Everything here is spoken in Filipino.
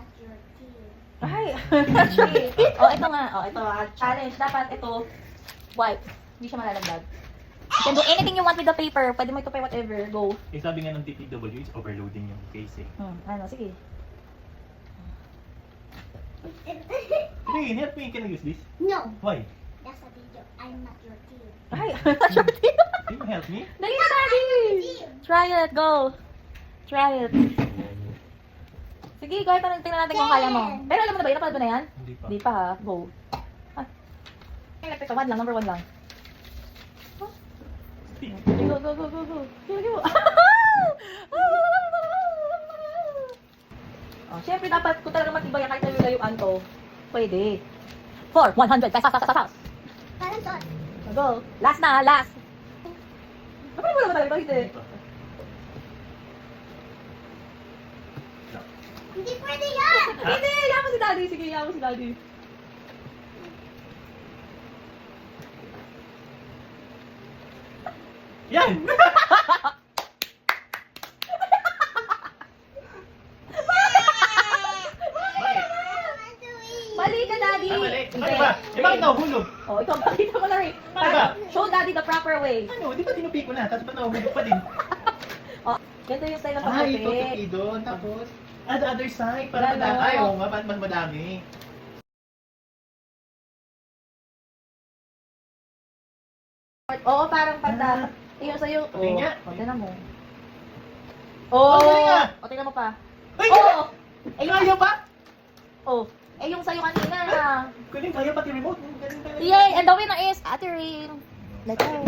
not your team. Ay, actually. Oh, ito nga. Oh, ito challenge. Dapat ito, wipe. Hindi siya malalagdag. You can do anything you want with the paper. Pwede mo ito pa whatever. Go. Eh, sabi nga ng DPW, it's overloading yung case eh. Ano, sige. Hey, help me, can I use this? No, Why? that's a video. I'm not your team. Ay, shorty. Can you help me? Dali na, Daddy! Try it, go. Try it. Sige, go. Tingnan natin kung kaya mo. Pero alam mo na ba, napanood mo na yan? Hindi pa. Hindi pa ha. Go. Ah. Electric, one lang, number 1 lang. Go, go, go, go, go. Go, go. Oh, syempre dapat kung talaga matibay kahit na layuan to, pwede. 4, 100, fast. Parang to. Go. Last na, last. Ano mo naman talaga? Hindi. Hindi pwede yan! Hindi, yaman mo si Daddy. Sige, yaman mo si Daddy. Yan! Mali ka, Daddy. Mali. Hindi. Ano ba? Eh, bakit nahulog? Oh, ito, pakita mo na rin. Ano ba? Show Daddy the proper way. Ano? Di ba tinupi ko na? Tapos ba't nahulog pa din? Oh, ganito yung style ng Ah, ito, pagkupit. tupi doon. Tapos, the other side. Para Ganon. madami. Ay, oo nga, mas madami. Oo, parang panta. Yung sa'yo. Tingnan nga. Oh, tingnan mo. Oh, galing nga. O, tingnan mo pa. Ay, Oo! Eh, yung, kaya pa? oh, eh, yung sa'yo kanina na. Galing, kaya pati remote. Galing talaga. Yay! And the winner is Ate Rin. Let's go.